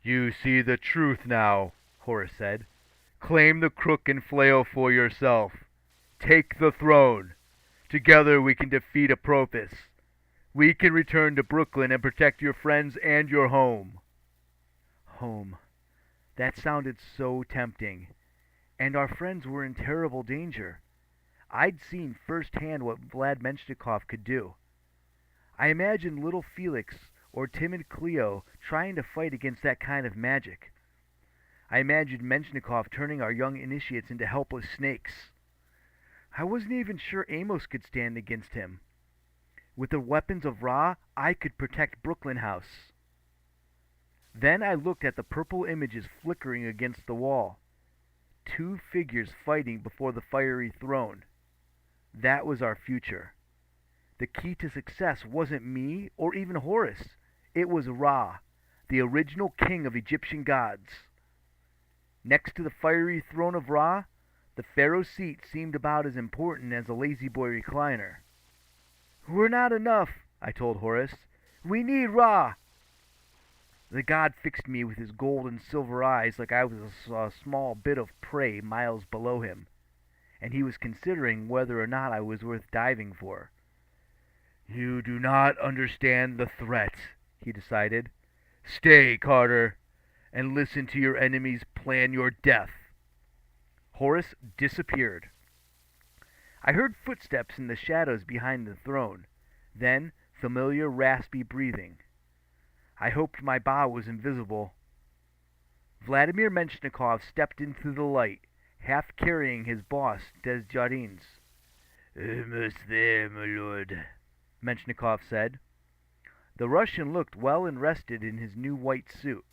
You see the truth now, Horus said. Claim the crook and flail for yourself. Take the throne. Together we can defeat Apophis. We can return to Brooklyn and protect your friends and your home. Home. That sounded so tempting. And our friends were in terrible danger. I'd seen firsthand what Vlad Menshikov could do. I imagined little Felix or timid Cleo trying to fight against that kind of magic. I imagined Menshikov turning our young initiates into helpless snakes. I wasn't even sure Amos could stand against him. With the weapons of Ra, I could protect Brooklyn House. Then I looked at the purple images flickering against the wall. 2 figures fighting before the fiery throne. That was our future. The key to success wasn't me or even Horus. It was Ra, the original king of Egyptian gods. Next to the fiery throne of Ra, the pharaoh's seat seemed about as important as a lazy-boy recliner. We're not enough, I told Horus. We need Ra. The god fixed me with his gold and silver eyes like I was a small bit of prey miles below him, and he was considering whether or not I was worth diving for. You do not understand the threat, he decided. Stay, Carter, and listen to your enemies plan your death. Horus disappeared. I heard footsteps in the shadows behind the throne, then familiar raspy breathing. I hoped my bow was invisible. Vladimir Menshikov stepped into the light, half carrying his boss, Desjardins. Almost there, my lord, Menshikov said. The Russian looked well and rested in his new white suit.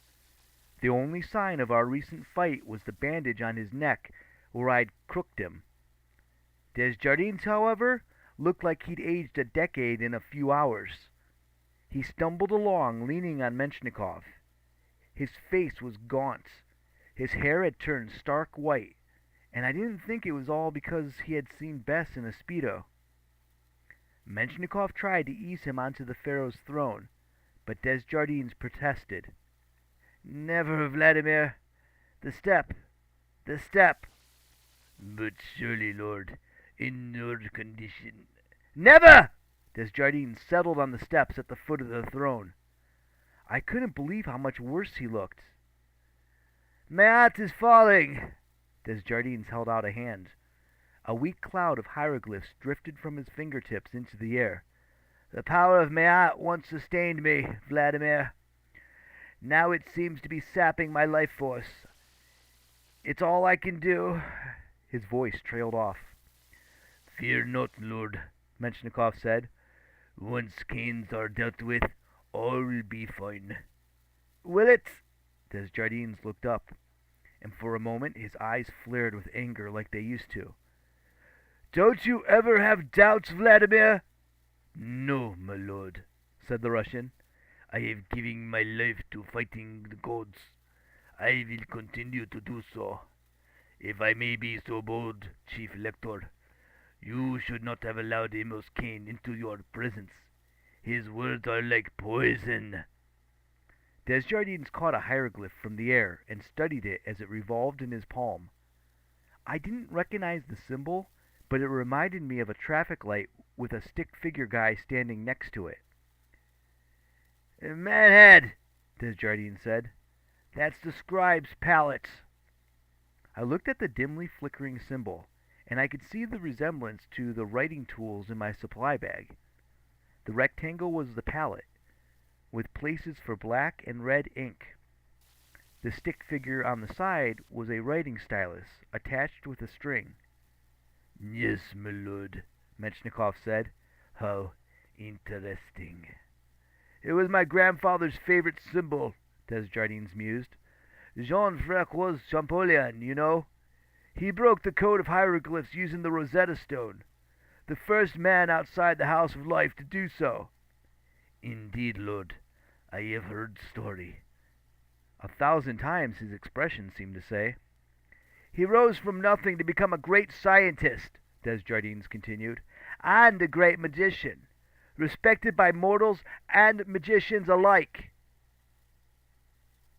The only sign of our recent fight was the bandage on his neck where I'd crooked him. Desjardins, however, looked like he'd aged a decade in a few hours. He stumbled along, leaning on Menshikov. His face was gaunt. His hair had turned stark white, and I didn't think it was all because he had seen Bess in a Speedo. Menshikov tried to ease him onto the pharaoh's throne, but Desjardins protested. Never, Vladimir. The step. The step. But surely, lord, in no condition. Never! Desjardins settled on the steps at the foot of the throne. I couldn't believe how much worse he looked. Maat is falling! Desjardins held out a hand. A weak cloud of hieroglyphs drifted from his fingertips into the air. The power of Maat once sustained me, Vladimir. Now it seems to be sapping my life force. It's all I can do. His voice trailed off. Fear not, lord, Menshikov said. Once Cains are dealt with, all will be fine. Will it? Desjardins looked up, and for a moment his eyes flared with anger like they used to. Don't you ever have doubts, Vladimir? No, my lord, said the Russian. I have given my life to fighting the gods. I will continue to do so. If I may be so bold, Chief Elector, you should not have allowed Amos Cain into your presence. His words are like poison. Desjardins caught a hieroglyph from the air and studied it as it revolved in his palm. I didn't recognize the symbol, but it reminded me of a traffic light with a stick figure guy standing next to it. Manhead, Desjardins said. That's the scribe's palette. I looked at the dimly flickering symbol, and I could see the resemblance to the writing tools in my supply bag. The rectangle was the palette, with places for black and red ink. The stick figure on the side was a writing stylus, attached with a string. Yes, my lord, Menshikov said. How interesting. It was my grandfather's favorite symbol, Desjardins mused. Jean-Francois Champollion, you know. He broke the code of hieroglyphs using the Rosetta Stone. The first man outside the House of Life to do so. Indeed, lord. I have heard story. 1,000 times, his expression seemed to say. He rose from nothing to become a great scientist, Desjardins continued, and a great magician, respected by mortals and magicians alike.